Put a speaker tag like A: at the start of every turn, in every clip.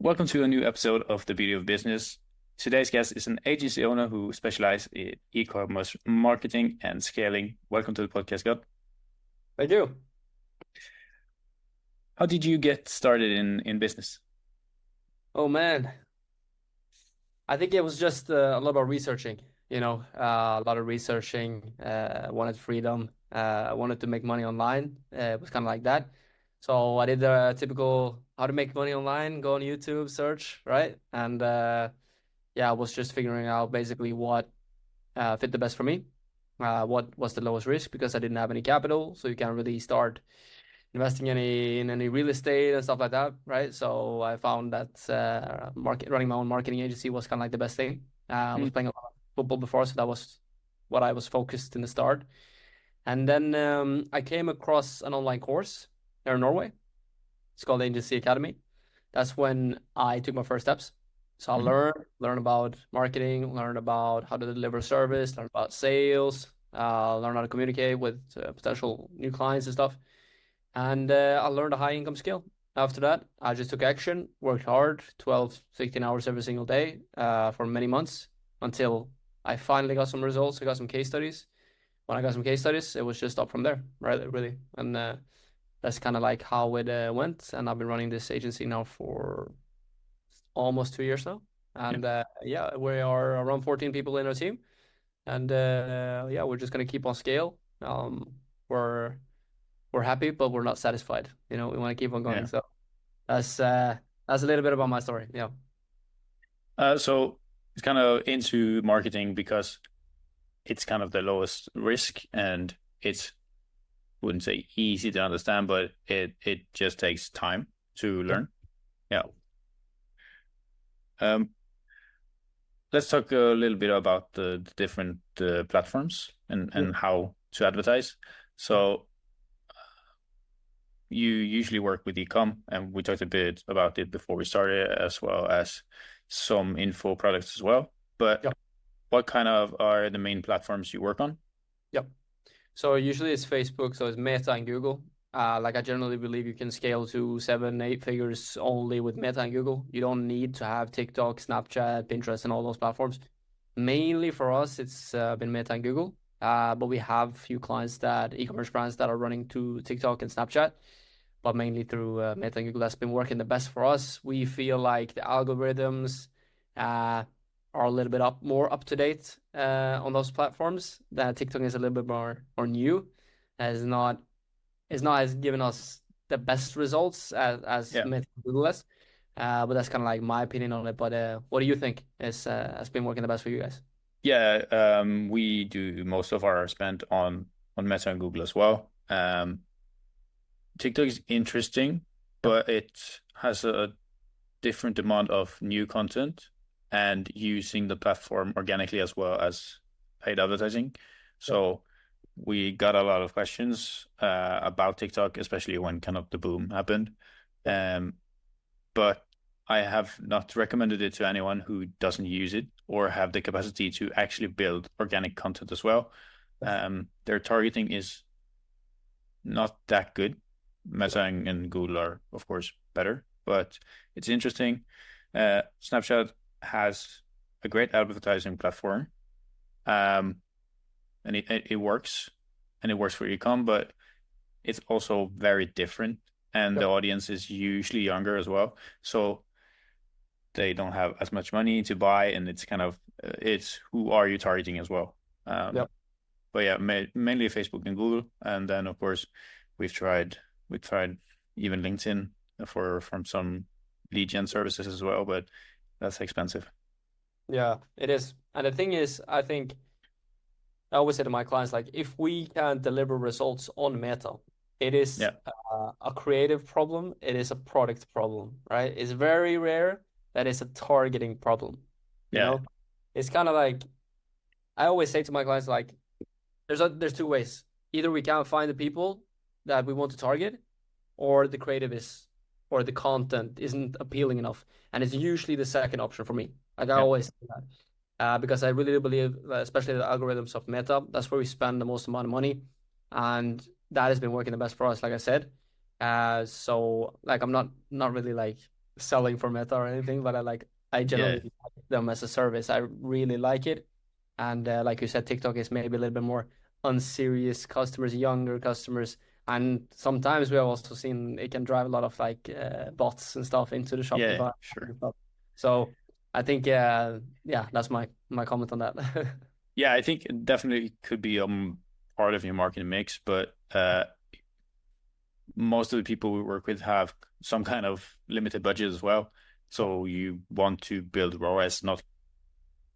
A: Welcome to a new episode of The Beauty of Business. Today's guest is an agency owner who specializes in e-commerce marketing and scaling. Welcome to the podcast, Gard.
B: I do.
A: How did you get started in business?
B: Oh man, I think it was just a lot of researching. A lot of researching. Wanted freedom. Wanted to make money online. It was kind of like that. So I did the typical how to make money online. Go on YouTube, search, right? And yeah, I was just figuring out basically what fit the best for me. What was the lowest risk because I didn't have any capital, so you can't really start investing in any real estate and stuff like that, right? So I found that running my own marketing agency was kind of like the best thing. I was playing a lot of football before, so that was what I was focused in the start. And then I came across an online course here in Norway. It's called Agency Academy. That's when I took my first steps. So I
A: Mm-hmm.
B: learned about marketing, learned about how to deliver service, learned about sales, learned how to communicate with potential new clients and stuff. And I learned a high income skill. After that, I just took action, worked hard, 12, 16 hours every single day for many months until I finally got some results. I got some case studies. When I got some case studies, it was just up from there, right? Really. And that's kind of like how it went. And I've been running this agency now for almost 2 years now.
A: Yeah.
B: And yeah, we are around 14 people in our team. And yeah, we're just going to keep on scale. We're happy, but we're not satisfied. We want to keep on going.
A: Yeah.
B: So that's a little bit about my story. Yeah.
A: So it's kind of into marketing because it's kind of the lowest risk and it's wouldn't say easy to understand, but it just takes time to
B: Yeah.
A: learn. Yeah. Um, let's talk a little bit about the different platforms and how to advertise. So you usually work with ecom, and we talked a bit about it before we started, as well as some info products as well. But
B: Yeah.
A: what kind of are the main platforms you work on?
B: Yeah. So usually it's Facebook, so it's Meta and Google. Like I generally believe you can scale to 7, 8 figures only with Meta and Google. You don't need to have TikTok, Snapchat, Pinterest, and all those platforms. Mainly for us, it's been Meta and Google. But we have a few clients e-commerce brands that are running to TikTok and Snapchat, but mainly through Meta and Google. That's been working the best for us. We feel like the algorithms are a little bit more up to date on those platforms. That TikTok is a little bit more new, has not has given us the best results as
A: Yeah.
B: Meta and Google has. But that's kind of like my opinion on it. But what do you think has been working the best for you guys?
A: Yeah, we do most of our spend on Meta and Google as well. TikTok is interesting,
B: Yep.
A: but it has a different amount of new content and using the platform organically as well as paid advertising.
B: Yep.
A: So we got a lot of questions about TikTok, especially when kind of the boom happened. Um, but I have not recommended it to anyone who doesn't use it or have the capacity to actually build organic content as well. Their targeting is not that good. Meta and Google are, of course, better, but it's interesting. Snapchat has a great advertising platform, and it works, and it works for ecom, but it's also very different, and the
B: Yep.
A: audience is usually younger as well, so they don't have as much money to buy, and it's kind of it's who are you targeting as well.
B: Yep.
A: But yeah, mainly Facebook and Google, and then of course we tried even LinkedIn from some lead gen services as well, but that's expensive.
B: Yeah, it is. And the thing is, I think I always say to my clients, like, if we can deliver results on Meta, it is
A: Yeah,
B: a creative problem. It is a product problem, right? It's very rare that it's a targeting problem. You
A: yeah,
B: know, it's kind of like I always say to my clients, like, there's two ways. Either we can't find the people that we want to target, or the creative is, or the content isn't appealing enough. And it's usually the second option for me. Like I
A: yeah,
B: always say that. Because I really do believe, especially the algorithms of Meta, that's where we spend the most amount of money, and that has been working the best for us, like I said. So like I'm not really like selling for Meta or anything, but I
A: Yeah,
B: generally like them as a service. I really like it. And like you said, TikTok is maybe a little bit more unserious customers, younger customers. And sometimes we have also seen it can drive a lot of bots and stuff into the
A: yeah,
B: Shopify
A: sure.
B: and stuff. So I think yeah, that's my comment on that.
A: Yeah, I think it definitely could be part of your marketing mix, but most of the people we work with have some kind of limited budget as well. So you want to build ROAS, not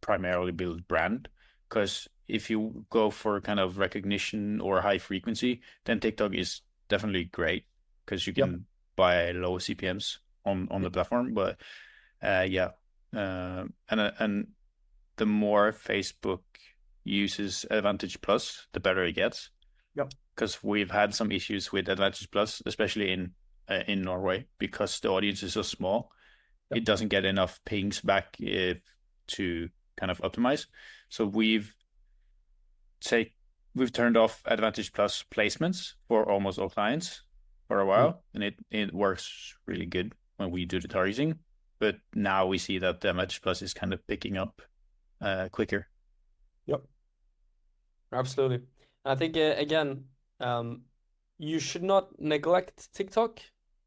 A: primarily build brand. Because if you go for kind of recognition or high frequency, then TikTok is definitely great because you
B: Yep.
A: can buy low CPMs on the platform. But yeah, and the more Facebook uses Advantage Plus, the better it gets.
B: Yep.
A: Because we've had some issues with Advantage Plus, especially in Norway, because the audience is so small.
B: Yep.
A: It doesn't get enough pings back to kind of optimize. So say we've turned off Advantage Plus placements for almost all clients for a
B: Mm.
A: while, and it works really good when we do the targeting. But now we see that the Advantage Plus is kind of picking up quicker.
B: Yep. Absolutely. I think again, um, you should not neglect TikTok.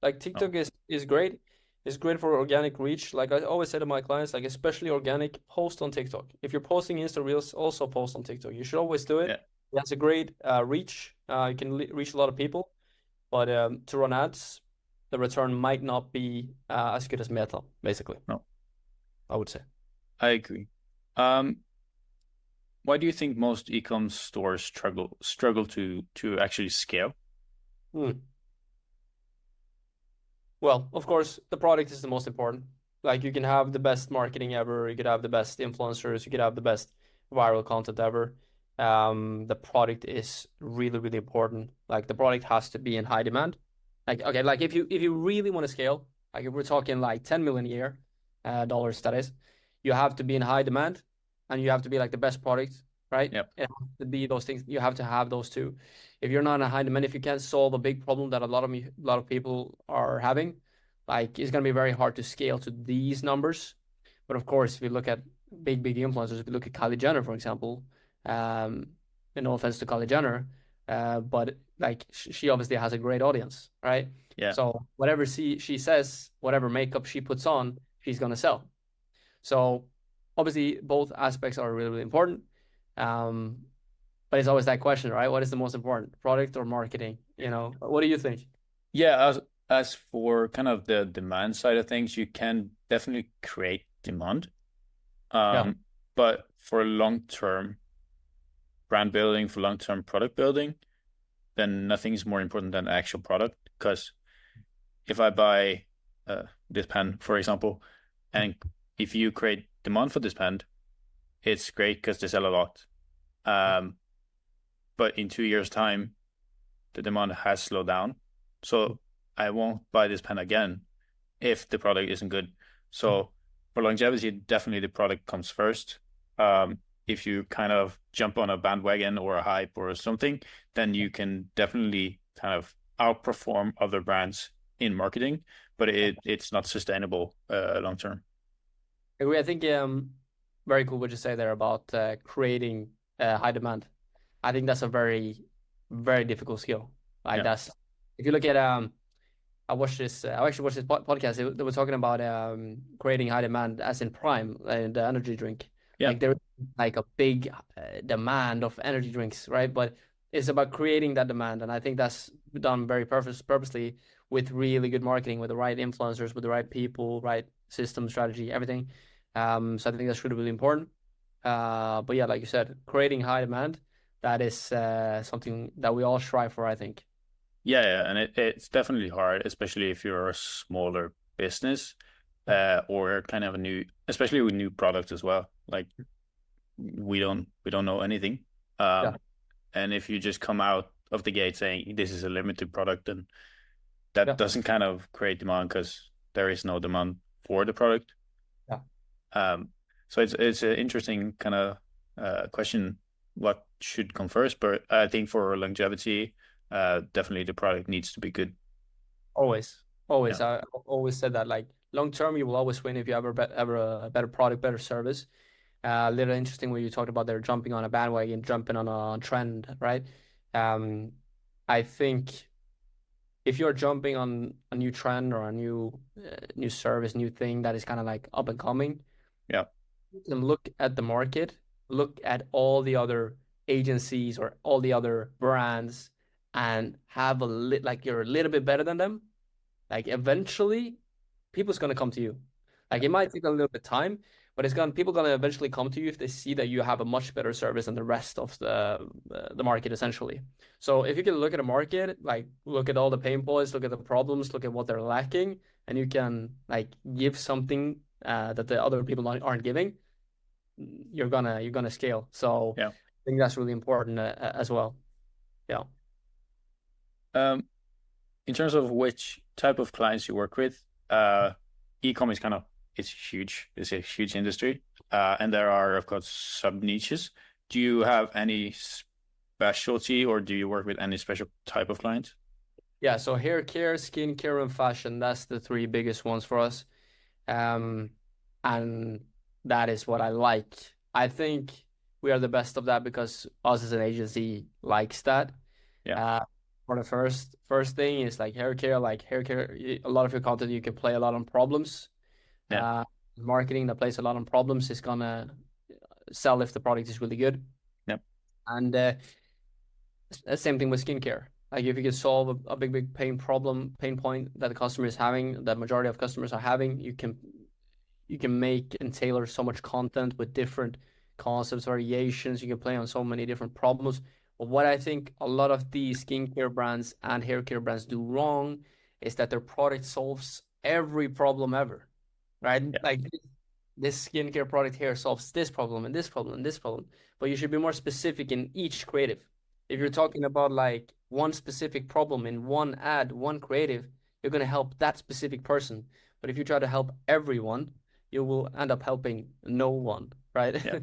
B: Like
A: No,
B: TikTok is great. It's great for organic reach. Like I always say to my clients, like especially organic, post on TikTok. If you're posting Insta Reels, also post on TikTok. You should always do it.
A: yeah,
B: It has a great reach. You can reach a lot of people, but to run ads, the return might not be as good as Meta, basically,
A: no,
B: I would say.
A: I agree. Um, why do you think most e-com stores struggle to actually scale?
B: Hmm. Well, of course, the product is the most important. Like you can have the best marketing ever, you could have the best influencers, you could have the best viral content ever. The product is really, really important. Like the product has to be in high demand. Like okay, like if you really want to scale, like if we're talking like 10 million a year, dollars that is, you have to be in high demand and you have to be like the best product, right?
A: Yep.
B: It has to be those things. You have to have those two. If you're not in a high demand, if you can't solve a big problem that a lot of people are having, like it's gonna be very hard to scale to these numbers. But of course, if you look at big influencers, if you look at Kylie Jenner, for example, um, and no offense to Kylie Jenner, but like she obviously has a great audience, right?
A: Yeah.
B: So whatever she says, whatever makeup she puts on, she's gonna sell. So obviously both aspects are really, really important. Um, but it's always that question, right? What is the most important, product or marketing? What do you think?
A: Yeah, as for kind of the demand side of things, you can definitely create demand.
B: Yeah,
A: But for long-term brand building, for long-term product building, then nothing is more important than the actual product. Because if I buy this pen, for example, and if you create demand for this pen, it's great because they sell a lot. Um, but in 2 years' time, the demand has slowed down. So I won't buy this pen again if the product isn't good. So for longevity, definitely the product comes first. If you kind of jump on a bandwagon or a hype or something, then you can definitely kind of outperform other brands in marketing, but it's not sustainable long term.
B: agree. I think very cool what you say there about creating high demand. I think that's a very, very difficult skill. Like
A: Yeah,
B: that's if you look at I watched this. I actually watched this podcast. They were talking about creating high demand, as in Prime and the energy drink.
A: yeah,
B: Like there is like a big demand of energy drinks, right? But it's about creating that demand, and I think that's done very purposely with really good marketing, with the right influencers, with the right people, right system, strategy, everything. So I think that's really, really important. But yeah, like you said, creating high demand, that is something that we all strive for, I think.
A: yeah, and it's definitely hard, especially if you're a smaller business,
B: Yeah.
A: or kind of a new, especially with new products as well. Like we don't know anything.
B: Yeah.
A: Um, and if you just come out of the gate saying this is a limited product, then that
B: Yeah.
A: doesn't kind of create demand because there is no demand for the product.
B: Yeah.
A: Um, so it's an interesting kind of question. What should come first? But I think for longevity, definitely the product needs to be good.
B: Always, always.
A: Yeah,
B: I always said that. Like long term, you will always win if you ever a better product, better service. A little interesting when you talked about they're jumping on a bandwagon, jumping on a trend, right? Um, I think if you're jumping on a new trend or a new service, new thing that is kind of like up and coming,
A: Yeah.
B: you can look at the market, look at all the other agencies or all the other brands, and have like you're a little bit better than them. Like eventually, people's gonna come to you. Like
A: Yeah.
B: it might take a little bit of time, but people gonna eventually come to you if they see that you have a much better service than the rest of the market, essentially. So if you can look at a market, like look at all the pain points, look at the problems, look at what they're lacking, and you can like give something that the other people aren't giving, you're gonna scale. So
A: Yeah.
B: I think that's really important as well. Yeah.
A: Um, in terms of which type of clients you work with, e-com is it's huge. It's a huge industry. And there are, of course, sub niches. Do you have any specialty or do you work with any special type of clients?
B: Yeah, so hair care, skin care, and fashion, that's the three biggest ones for us. Um, and that is what I like. I think we are the best of that because us as an agency likes that.
A: Yeah.
B: For the first thing is like hair care, a lot of your content you can play a lot on problems.
A: Yeah.
B: Uh, Marketing that plays a lot on problems is gonna sell if the product is really good.
A: Yeah.
B: And same thing with skincare. Like if you can solve a big pain point that the customer is having, that majority of customers are having, you can make and tailor so much content with different concepts, variations. You can play on so many different problems. But what I think a lot of these skincare brands and hair care brands do wrong is that their product solves every problem ever, right?
A: Yeah.
B: Like this skincare product here solves this problem and this problem and this problem. But you should be more specific in each creative. If you're talking about like one specific problem in one ad, one creative, you're going to help that specific person. But if you try to help everyone, you will end up helping no one, right?
A: Yeah.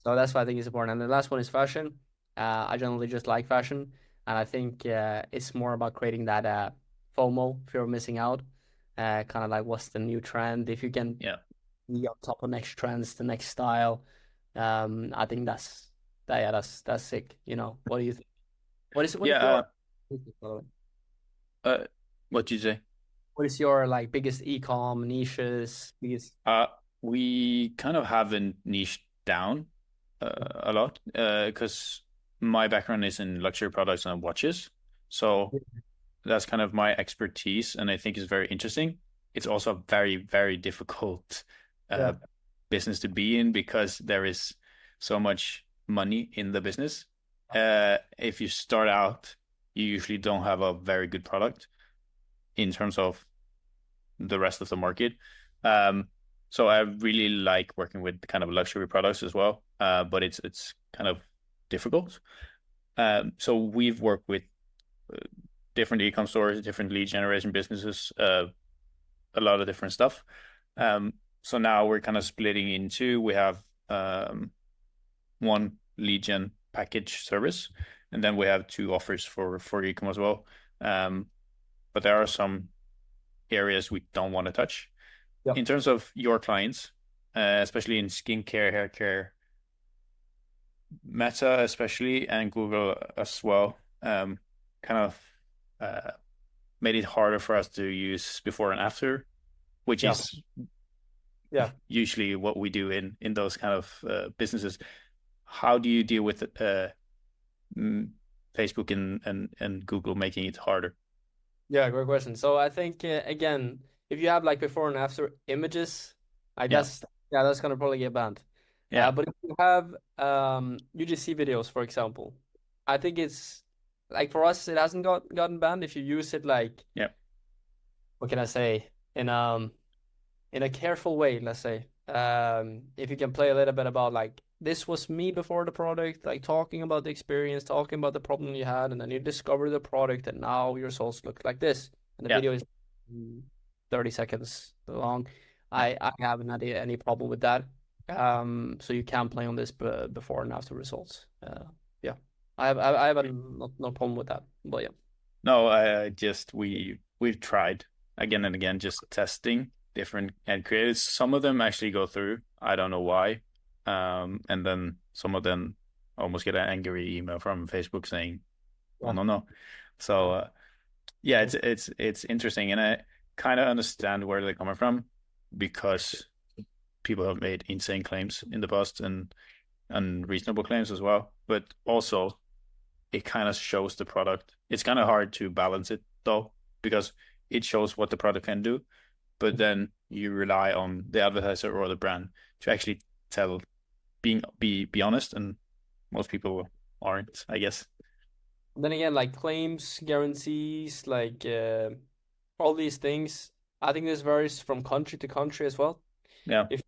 B: So that's why I think it's important. And the last one is fashion. I generally just like fashion, and I think it's more about creating that FOMO, fear of missing out. Kind of like what's the new trend? If you can
A: Yeah.
B: be on top of next trends, the next style, I think that's sick. You know, what do you think? What is
A: Yeah.
B: your by the way?
A: What did you say?
B: What is your like biggest e-com niches? Biggest
A: Uh, we kind of haven't niched down a lot because my background is in luxury products and watches. So that's kind of my expertise, and I think it's very interesting. It's also a very, very difficult
B: yeah,
A: uh, business to be in because there is so much money in the business. If you start out, you usually don't have a very good product in terms of the rest of the market. Um, so I really like working with kind of luxury products as well, but it's kind of difficult. So we've worked with different e-com stores, different lead generation businesses, a lot of different stuff. So now we're kind of splitting into we have one lead gen package service, and then we have two offers for e-com as well. But there are some areas we don't want to touch.
B: yeah,
A: In terms of your clients, especially in skincare, hair care, Meta especially, and Google as well, kind of made it harder for us to use before and after, which
B: yeah,
A: is
B: yeah.
A: usually what we do in those kind of businesses. How do you deal with Facebook and Google making it harder?
B: Yeah, great question. So I think again, if you have like before and after images, I
A: Yeah,
B: guess yeah, that's gonna probably get banned.
A: yeah,
B: But if you have UGC videos, for example, I think it's like for us, it hasn't gotten banned if you use it like
A: yeah,
B: what can I say in a careful way, let's say. If you can play a little bit about like this was me before the product, like talking about the experience, talking about the problem you had, and then you discover the product, and now your results look like this, and the
A: yeah,
B: video is 30 seconds long.
A: yeah.
B: I haven't had any problem with that. So you can play on this before and after results. Yeah, I have no problem with that. But yeah,
A: No, I just we've tried again and again, just testing. different ad creatives. Some of them actually go through. I don't know why. And then some of them almost get an angry email from Facebook saying, "Oh
B: Yeah.
A: no, no." So yeah,
B: Yeah.
A: it's interesting, and I kind of understand where they're coming from because people have made insane claims in the past and unreasonable claims as well. But also, it kind of shows the product. It's kind of hard to balance it though because it shows what the product can do, but then you rely on the advertiser or the brand to actually tell, be honest, and most people aren't, I guess.
B: Then again, like claims, guarantees, like all these things, I think this varies from country to country as well.
A: Yeah,
B: If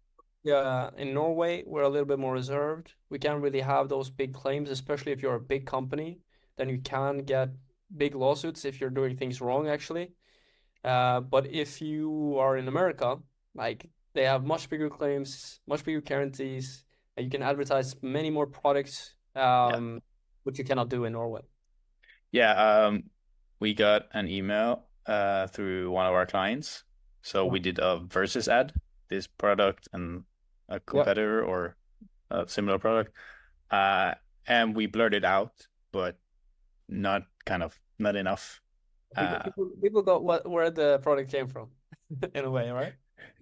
B: in Norway, we're a little bit more reserved. We can't really have those big claims, especially if you're a big company. Then you can get big lawsuits if you're doing things wrong, actually. But if you are in America, like they have much bigger claims, much bigger guarantees, and you can advertise many more products,
A: yeah,
B: which you cannot do in Norway.
A: yeah. We got an email through one of our clients, so
B: Yeah.
A: we did a versus ad, this product and a
B: Yeah.
A: competitor or a similar product, uh, and we blurted out, but not kind of not enough.
B: People,
A: Uh,
B: people, people got where the product came from, in a way, right?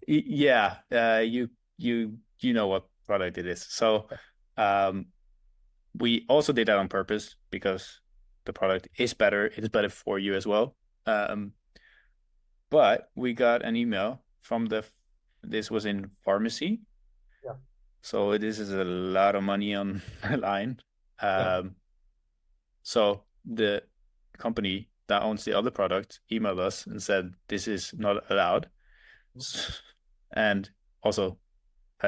A: yeah, you know what product it is. So um, we also did that on purpose because the product is better. It's better for you as well. Um, but we got an email from this was in pharmacy.
B: Yeah.
A: So this is a lot of money on the line.
B: Yeah.
A: Um, so the company that owns the other product emailed us and said this is not allowed. And also,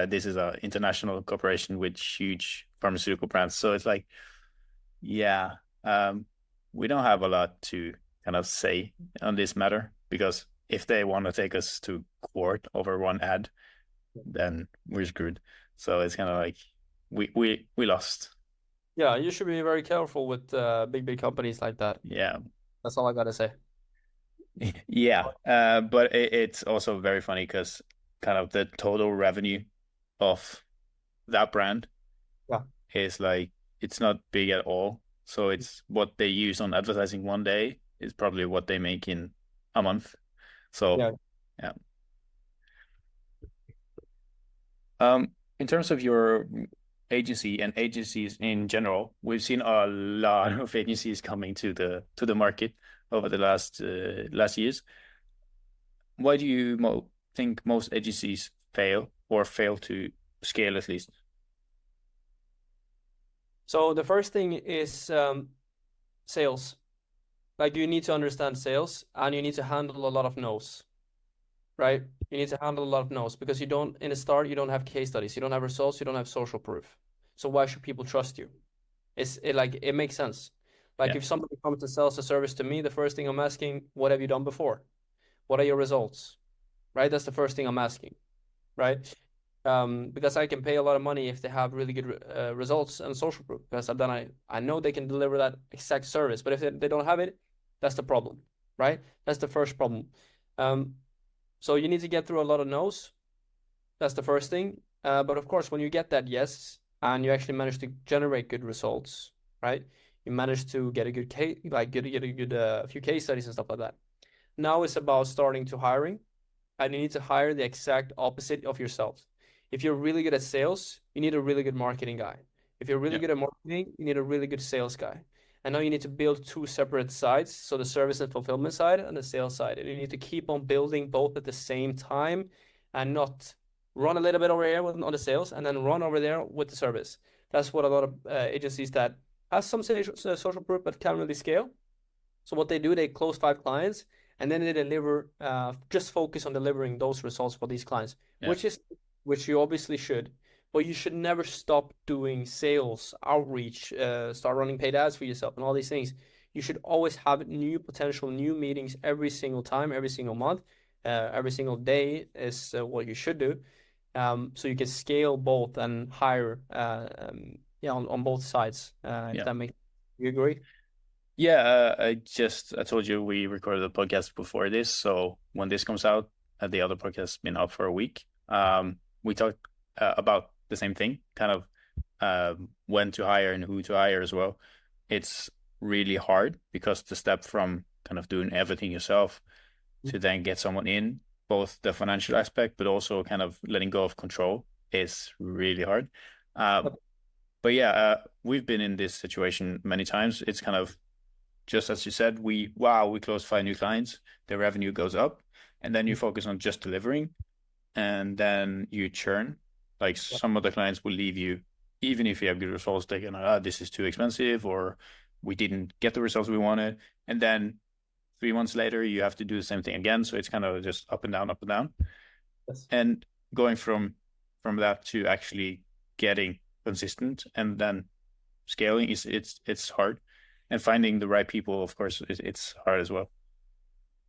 A: this is an international corporation with huge pharmaceutical brands. So it's like, yeah, we don't have a lot to kind of say on this matter because if they want to take us to court over one ad, then we're screwed. So it's kind of like we lost.
B: Yeah, you should be very careful with big companies like that.
A: Yeah.
B: That's all I gotta say.
A: Yeah. But it's also very funny because kind of the total revenue of that brand
B: Yeah.
A: is like it's not big at all. So it's what they use on advertising one day is probably what they make in a month. So
B: Yeah.
A: yeah. In terms of your agency and agencies in general, we've seen a lot of agencies coming to the market over the last years. Why do you think most agencies fail or fail to scale at least?
B: So the first thing is sales. Like you need to understand sales and you need to handle a lot of no's, right? You need to handle a lot of no's because you don't, in the start, you don't have case studies, you don't have results, you don't have social proof. So why should people trust you? It makes sense. Like
A: Yeah,
B: if somebody comes to sell a service to me, the first thing I'm asking, what have you done before? What are your results? Right? That's the first thing I'm asking, right? Because I can pay a lot of money if they have really good results and social proof. Because then I know they can deliver that exact service. But if they don't have it, that's the problem, right? That's the first problem. So you need to get through a lot of no's. That's the first thing. But of course, when you get that yes, and you actually manage to generate good results, right? You manage to get a good case, like get a good few case studies and stuff like that. Now it's about starting to hiring, and you need to hire the exact opposite of yourself. If you're really good at sales, you need a really good marketing guy. If you're really
A: yeah,
B: good at marketing, you need a really good sales guy. And now you need to build two separate sides, so the service and fulfillment side and the sales side. And you need to keep on building both at the same time and not run a little bit over here on the sales and then run over there with the service. That's what a lot of agencies that have some social proof but can't really scale. So what they do, they close 5 clients and then they deliver, just focus on delivering those results for these clients,
A: yeah,
B: which you obviously should, but you should never stop doing sales, outreach, start running paid ads for yourself and all these things. You should always have new potential, new meetings every single time, every single month, every single day is what you should do. So you can scale both and hire, yeah, on both sides. If
A: yeah.
B: that makes you agree?
A: Yeah, I told you we recorded a podcast before this, so when this comes out, the other podcast has been up for a week. We talked about the same thing, kind of when to hire and who to hire as well. It's really hard because the step from kind of doing everything yourself to then get someone in, both the financial aspect, but also kind of letting go of control is really hard. But yeah, we've been in this situation many times. It's kind of just as you said, we closed 5 new clients, the revenue goes up, and then you focus on just delivering, and then you churn. Like some of the clients will leave you, even if you have good results, they can, this is too expensive, or we didn't get the results we wanted. And then 3 months later, you have to do the same thing again. So it's kind of just up and down, up and down.
B: Yes.
A: And going from that to actually getting consistent and then scaling it's hard. And finding the right people, of course, it's hard as well.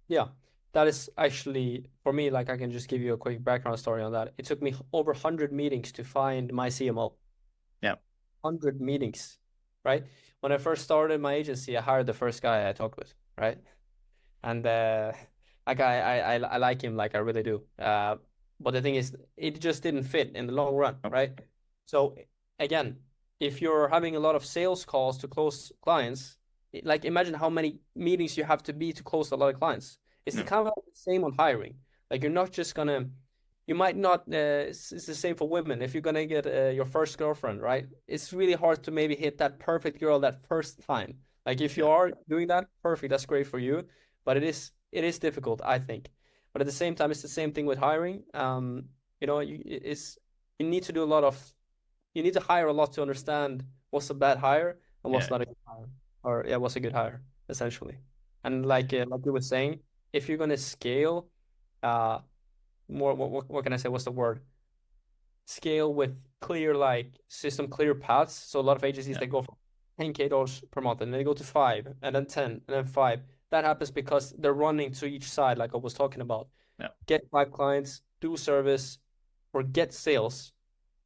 B: Yeah, that is actually for me, like I can just give you a quick background story on that. It took me over 100 meetings to find my CMO.
A: Yeah.
B: 100 meetings, right? When I first started my agency, I hired the first guy I talked with, right? And that guy, I like him, like I really do. But the thing is, it just didn't fit in the long run, right? So again, if you're having a lot of sales calls to close clients, like imagine how many meetings you have to be to close a lot of clients. It's the kind of the same on hiring. Like you're not just gonna, you might not. It's the same for women. If you're gonna get your first girlfriend, right? It's really hard to maybe hit that perfect girl that first time. Like if you are doing that, perfect. That's great for you. But it is difficult, I think. But at the same time, it's the same thing with hiring. You know, you need to do a lot of, you need to hire a lot to understand what's a bad hire and what's not a good hire, or yeah, what's a good hire essentially. And like you were saying, if you're gonna scale, more what can I say? What's the word? Scale with clear like system, clear paths. So a lot of agencies they go from $10K per month and then they go to 5 and then 10 and then 5. That happens because they're running to each side, like I was talking about. Get 5 clients, do service, or get sales.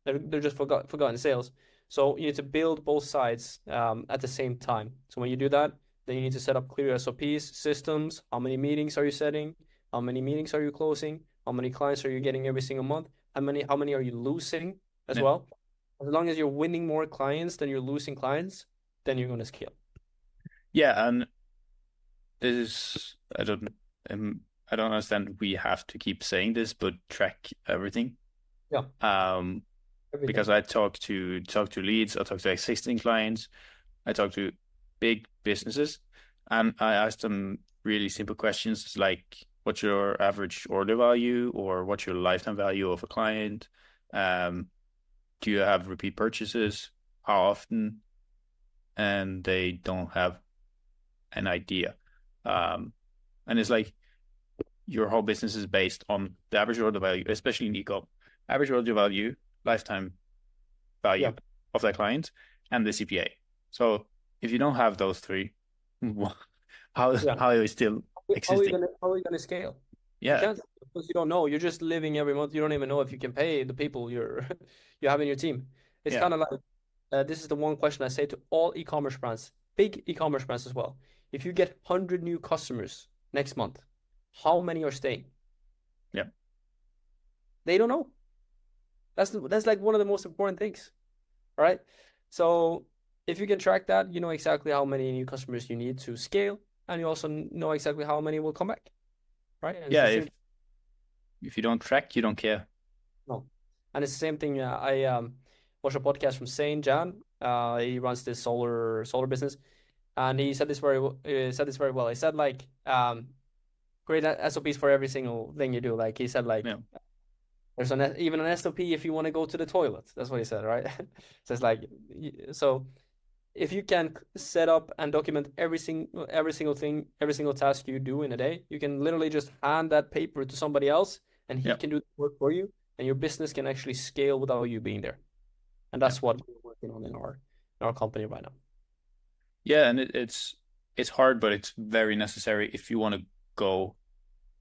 B: They're just forgotten sales. So you need to build both sides at the same time. So when you do that, then you need to set up clear SOPs, systems. How many meetings are you setting? How many meetings are you closing? How many clients are you getting every single month? How many are you losing as well? As long as you're winning more clients than you're losing clients, then you're going to scale.
A: Yeah, and this is I don't understand. We have to keep saying this, but track everything.
B: Yeah.
A: Everything. Because I talk to leads, I talk to existing clients, I talk to big businesses, and I ask them really simple questions like, what's your average order value, or what's your lifetime value of a client? Do you have repeat purchases? How often? And they don't have an idea. And it's like your whole business is based on the average order value, especially in e-com. Average order value, lifetime value of that client, and the CPA. So if you don't have those three, how are you still existing?
B: How are you gonna scale?
A: Yeah.
B: You can't, because you don't know. You're just living every month. You don't even know if you can pay the people you have in your team. It's kind of like this is the one question I say to all e-commerce brands, big e-commerce brands as well. If you get 100 new customers next month, how many are staying?
A: Yeah.
B: They don't know. That's like one of the most important things. All right. So if you can track that, you know exactly how many new customers you need to scale, and you also know exactly how many will come back. Right? And
A: if you don't track, you don't care.
B: No. And it's the same thing. I watched a podcast from Saint Jan. He runs this solar business, and he said this very well. He said like create SOPs for every single thing you do. Like he said like there's even an SOP if you want to go to the toilet. That's what he said, right? So it's like so if you can set up and document every single thing, every single task you do in a day, you can literally just hand that paper to somebody else and he can do the work for you, and your business can actually scale without you being there. And that's what we're working on in our company right now.
A: Yeah, and it's hard, but it's very necessary if you want to go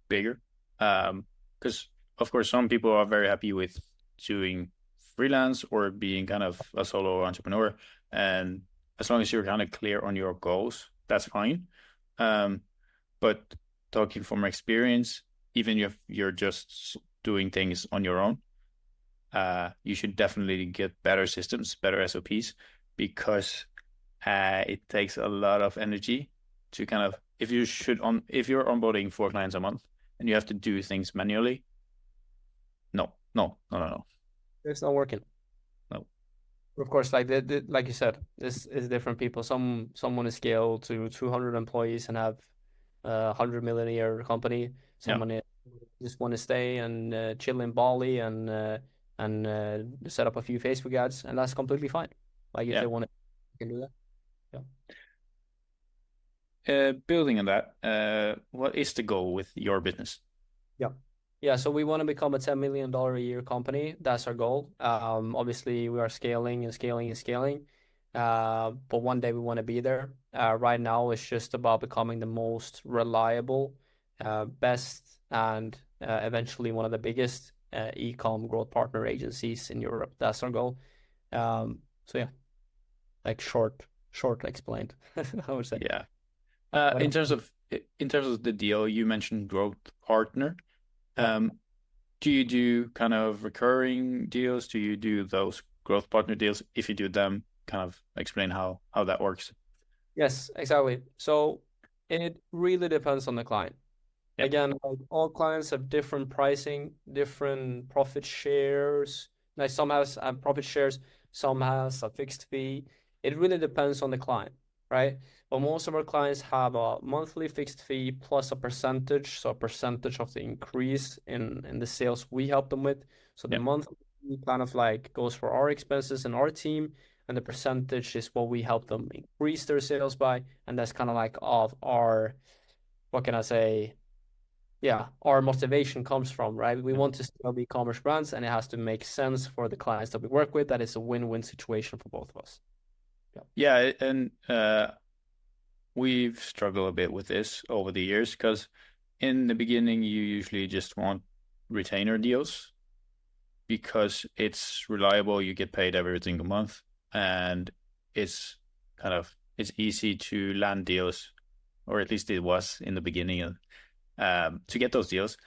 A: bigger. Because of course some people are very happy with doing freelance or being kind of a solo entrepreneur, and as long as you're kind of clear on your goals, that's fine. But talking from experience, even if you're just doing things on your own, you should definitely get better systems, better SOPs, because it takes a lot of energy to kind of if you're onboarding 4 clients a month and you have to do things manually, no.
B: It's not working.
A: No.
B: Of course, like you said, this is different people. Someone want to scale to 200 employees and have a 100 million a year company.
A: Yeah.
B: Someone just want to stay and chill in Bali and set up a few Facebook ads, and that's completely fine. Like if
A: Yeah.
B: they want to, they can do that.
A: Building on that, what is the goal with your business?
B: Yeah. Yeah, so we want to become a $10 million a year company. That's our goal. Obviously, we are scaling and scaling and scaling. But one day we want to be there. Right now, it's just about becoming the most reliable, best, and eventually one of the biggest e-com growth partner agencies in Europe. That's our goal. So yeah, like short explained, I would say.
A: Yeah.
B: But
A: In terms of the deal, you mentioned growth partner.
B: yeah.
A: Do you do kind of recurring deals? Do you do those growth partner deals? If you do them, kind of explain how that works.
B: Yes, exactly. So it really depends on the client.
A: Yeah.
B: Again, like all clients have different pricing, different profit shares. Like some has profit shares, some has a fixed fee. It really depends on the client, right? But most of our clients have a monthly fixed fee plus a percentage, so a percentage of the increase in the sales we help them with. So the
A: Yeah.
B: monthly kind of like goes for our expenses and our team, and the percentage is what we help them increase their sales by, and that's kind of like of our, what can I say? Yeah, our motivation comes from, right? We
A: Yeah.
B: want to scale the e-commerce brands, and it has to make sense for the clients that we work with. That is a win-win situation for both of us. Yeah.
A: Yeah, and we've struggled a bit with this over the years because in the beginning you usually just want retainer deals because it's reliable, you get paid every single month, and it's it's easy to land deals, or at least it was in the beginning, to get those deals.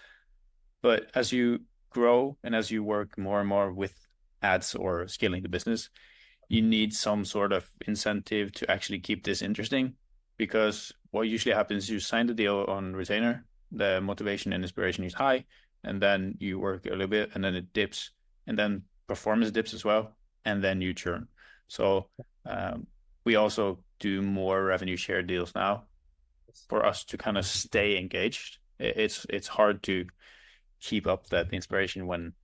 A: But as you grow and as you work more and more with ads or scaling the business, you need some sort of incentive to actually keep this interesting, because what usually happens is you sign the deal on retainer, the motivation and inspiration is high, and then you work a little bit and then it dips, and then performance dips as well, and then you churn. So we also do more revenue share deals now for us to kind of stay engaged. It's hard to keep up that inspiration when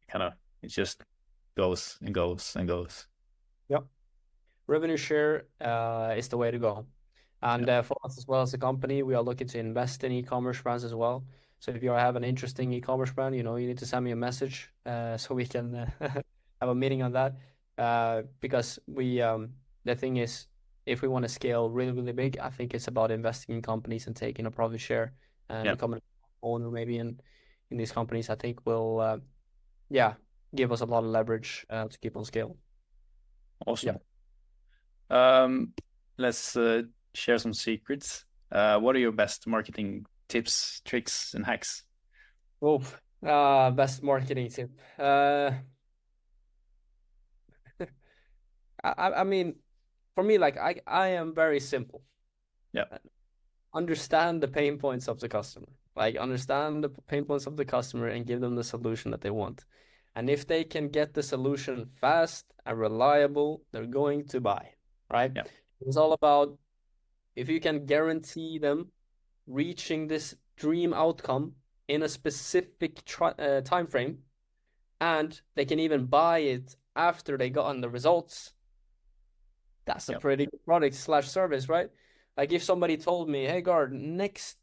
A: kind of it just goes and goes and goes.
B: Yep. Revenue share is the way to go. And
A: Yeah.
B: for us as well as a company, we are looking to invest in e-commerce brands as well. So if you have an interesting e-commerce brand, you need to send me a message so we can have a meeting on that. Because the thing is, if we want to scale really, really big, I think it's about investing in companies and taking a profit share and
A: Yeah.
B: becoming an owner maybe in these companies. I think will, give us a lot of leverage to keep on scale.
A: Awesome.
B: Yeah.
A: Let's share some secrets. What are your best marketing tips, tricks, and hacks?
B: Oh, best marketing tip. I mean, for me, like I am very simple.
A: Yeah.
B: Understand the pain points of the customer. Like understand the pain points of the customer and give them the solution that they want. And if they can get the solution fast and reliable, they're going to buy, right?
A: Yeah.
B: It's all about if you can guarantee them reaching this dream outcome in a specific time frame, and they can even buy it after they gotten the results, that's a
A: Yeah.
B: pretty good product slash service, right? Like if somebody told me, hey Gard, next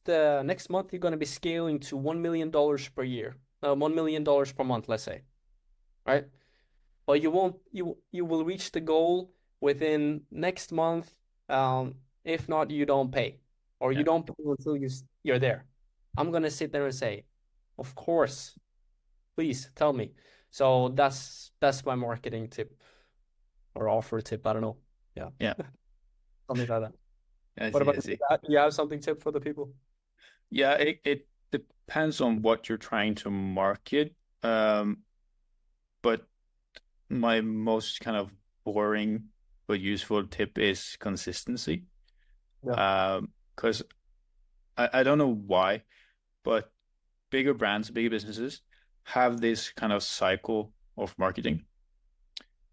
B: month you're gonna be scaling to $1 million per year, $1 million per month, let's say, right? But you will reach the goal within next month. If not, you don't pay, or you
A: Yeah.
B: don't pay until you're there. I'm gonna sit there and say, of course, please tell me. So that's my marketing tip or offer tip. I don't know. Yeah,
A: Yeah.
B: something like that.
A: I
B: What
A: see.
B: about
A: I
B: you?
A: see.
B: You have something tip for the people?
A: Yeah. depends on what you're trying to market. Um, but my most kind of boring but useful tip is consistency.
B: Yeah.
A: Because I don't know why, but bigger brands, bigger businesses have this kind of cycle of marketing,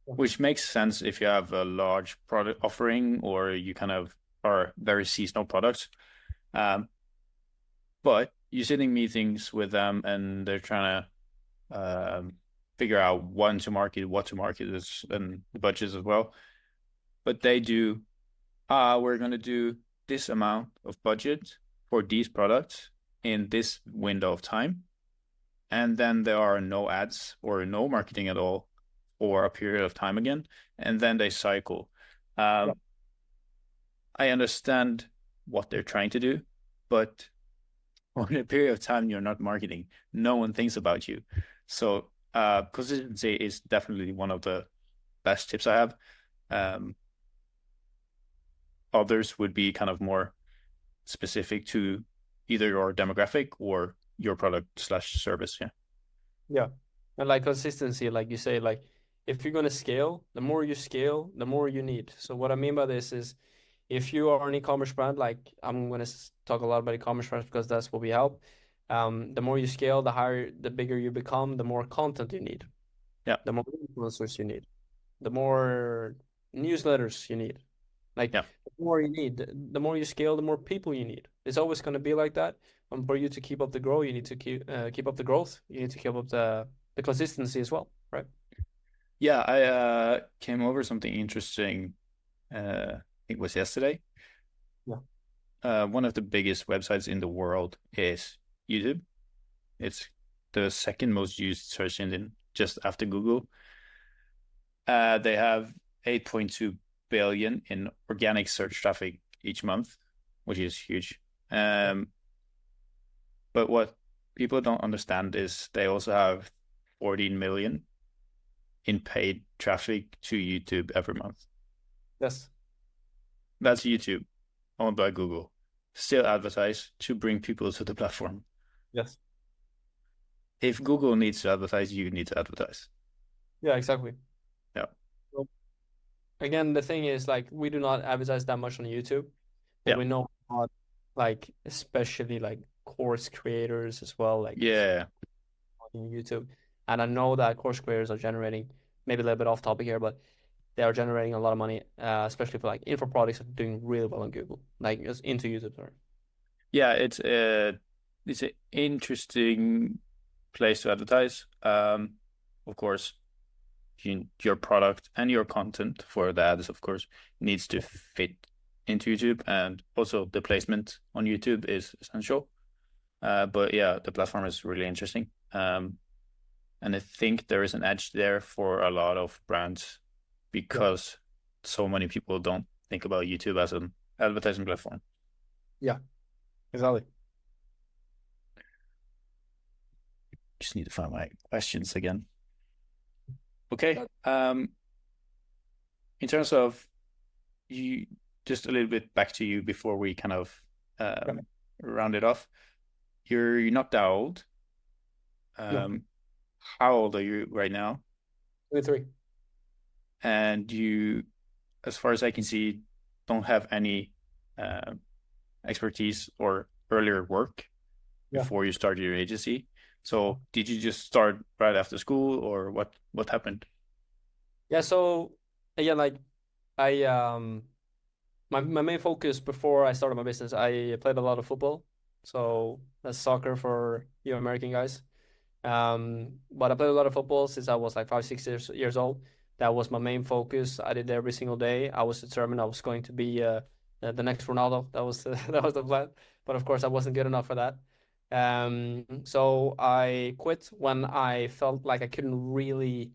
B: Yeah.
A: which makes sense if you have a large product offering or you kind of are very seasonal products. Um, but you sit in meetings with them and they're trying to figure out when to market, what to market is, and the budgets as well. But they do, we're going to do this amount of budget for these products in this window of time. And then there are no ads or no marketing at all for a period of time again. And then they cycle.
B: Yeah.
A: Um, I understand what they're trying to do, but for a period of time you're not marketing, no one thinks about you. So consistency is definitely one of the best tips I have. Um, Others would be kind of more specific to either your demographic or your product slash service. Yeah.
B: Yeah. And like consistency, like you say, like if you're gonna scale, the more you scale, the more you need. So what I mean by this is if you are an e-commerce brand, like I'm gonna talk a lot about e-commerce brands because that's what we help. The more you scale, the higher, the bigger you become, the more content you need,
A: Yeah.
B: the more influencers you need, the more newsletters you need. Like
A: Yeah.
B: the more you need, the more you scale, the more people you need. It's always going to be like that. And for you to keep up the growth, you need to keep up the growth. You need to keep up the consistency as well, right?
A: Yeah. I came over something interesting. I think it was yesterday.
B: Yeah.
A: One of the biggest websites in the world is YouTube. It's the second most used search engine just after Google. They have 8.2 billion in organic search traffic each month, which is huge. Um, but what people don't understand is they also have 14 million in paid traffic to YouTube every month.
B: Yes.
A: That's YouTube owned by Google. Still advertise to bring people to the platform.
B: Yes.
A: If Google needs to advertise, you need to advertise.
B: Yeah, exactly.
A: Yeah.
B: So again, the thing is like we do not advertise that much on YouTube, but
A: Yeah.
B: we know not like especially like course creators as well, like
A: Yeah.
B: on YouTube. And I know that course creators are generating maybe a little bit off topic here, but they are generating a lot of money, especially for like info products that are doing really well on Google, like just into YouTube. Sorry.
A: Yeah, it's an interesting place to advertise. Of course, your product and your content for the ads, of course, needs to fit into YouTube, and also the placement on YouTube is essential. But yeah, the platform is really interesting. And I think there is an edge there for a lot of brands
B: Yeah.
A: because so many people don't think about YouTube as an advertising platform.
B: Yeah, exactly.
A: Just need to find my questions again. Okay. In terms of you, just a little bit back to you before we kind of
B: Okay.
A: round it off. You're not that old.
B: No,
A: Um, how old are you right now?
B: 23.
A: And you, as far as I can see, don't have any uh, expertise or earlier work
B: Yeah.
A: before you started your agency. So did you just start right after school, or what happened?
B: Yeah, so again, like I my main focus before I started my business, I played a lot of football. So that's soccer for you American guys. But I played a lot of football since I was like 5, 6 years old. That was my main focus. I did every single day. I was determined I was going to be the next Ronaldo. That was that was the plan. But of course, I wasn't good enough for that. So I quit when I felt like I couldn't really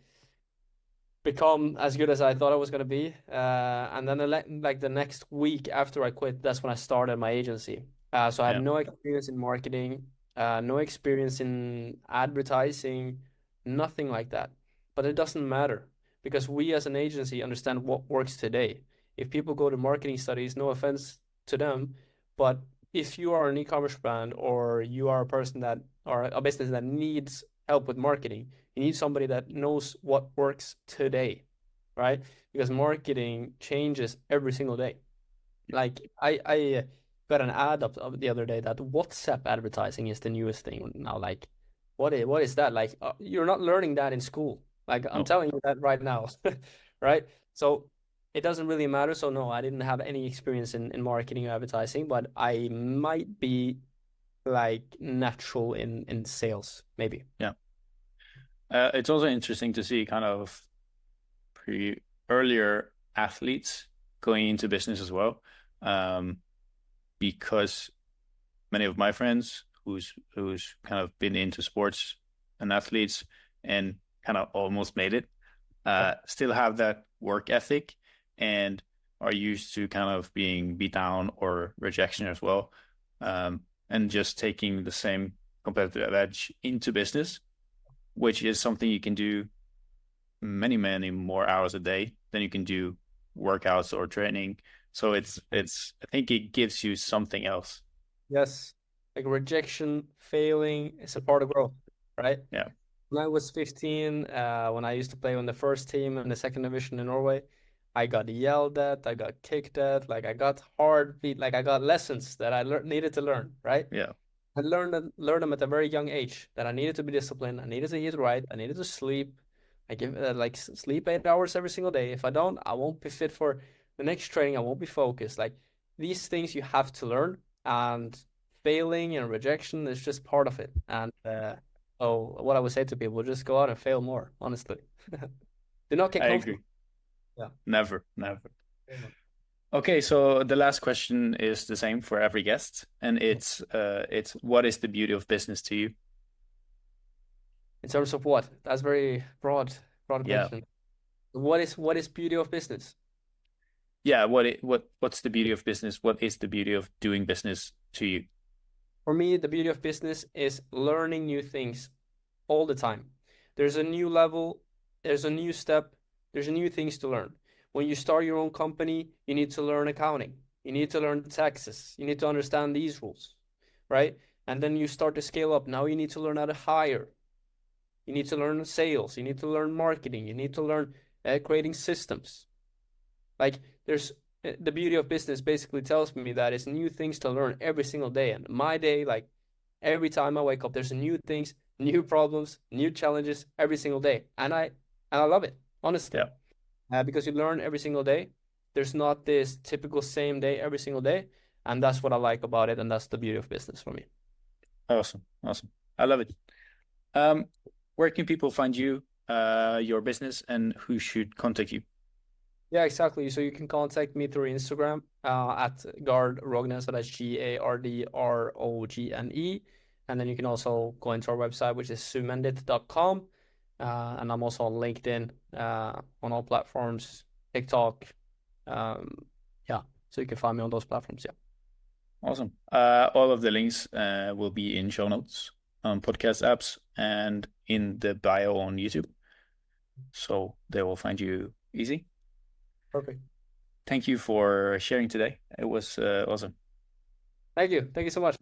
B: become as good as I thought I was going to be. And then like the next week after I quit, that's when I started my agency. So I had
A: Yeah,
B: no experience in marketing, no experience in advertising, nothing like that. But it doesn't matter because we as an agency understand what works today. If people go to marketing studies, no offense to them, but if you are an e-commerce brand or you are a person that or a business that needs help with marketing, you need somebody that knows what works today, right? Because marketing changes every single day. Like I got an ad up the other day that WhatsApp advertising is the newest thing now. Like, what is that? Like, you're not learning that in school. Like, I'm
A: No,
B: telling you that right now, right? So it doesn't really matter. So no, I didn't have any experience in marketing or advertising, but I might be like natural in sales, maybe.
A: yeah. It's also interesting to see kind of pre earlier athletes going into business as well, um, because many of my friends who's kind of been into sports and athletes and kind of almost made it, still have that work ethic and are used to kind of being beat down or rejection as well, and just taking the same competitive edge into business, which is something you can do many more hours a day than you can do workouts or training. So it's I think it gives you something else.
B: Yes, like rejection, failing is a part of growth, right?
A: Yeah.
B: When I was 15, when I used to play on the first team in the second division in Norway, I got yelled at, I got kicked at, like I got hard beat, like I got lessons that I needed to learn, right?
A: Yeah.
B: I learned them at a very young age that I needed to be disciplined, I needed to eat right, I needed to sleep. I give like sleep 8 hours every single day. If I don't, I won't be fit for the next training. I won't be focused. Like these things you have to learn, and failing and rejection is just part of it. And so what I would say to people, just go out and fail more, honestly. Do not get
A: I
B: comfortable.
A: agree.
B: Yeah.
A: Never. Okay, so the last question is the same for every guest, and it's what is the beauty of business to you?
B: In terms of what? That's very broad
A: Yeah.
B: question. What is beauty of business?
A: Yeah, what's the beauty of business? What is the beauty of doing business to you?
B: For me, the beauty of business is learning new things all the time. There's a new level, there's a new step, there's new things to learn. When you start your own company, you need to learn accounting. You need to learn the taxes. You need to understand these rules, right? And then you start to scale up. Now you need to learn how to hire. You need to learn sales. You need to learn marketing. You need to learn creating systems. Like there's the beauty of business basically tells me that it's new things to learn every single day. And my day, like every time I wake up, there's new things, new problems, new challenges every single day. And I love it, honestly.
A: Yeah.
B: Because you learn every single day. There's not this typical same day every single day. And that's what I like about it. And that's the beauty of business for me.
A: Awesome. Awesome. I love it. Um, where can people find you, your business, and who should contact you?
B: Yeah, exactly. So you can contact me through Instagram at Gard Rogne, so that's GARDROGNE. And then you can also go into our website, which is sumendit.com. And I'm also on LinkedIn, on all platforms, TikTok. Yeah, so you can find me on those platforms. Yeah.
A: Awesome. All of the links will be in show notes on podcast apps and in the bio on YouTube. So they will find you easy.
B: Perfect.
A: Thank you for sharing today. It was awesome.
B: Thank you. Thank you so much.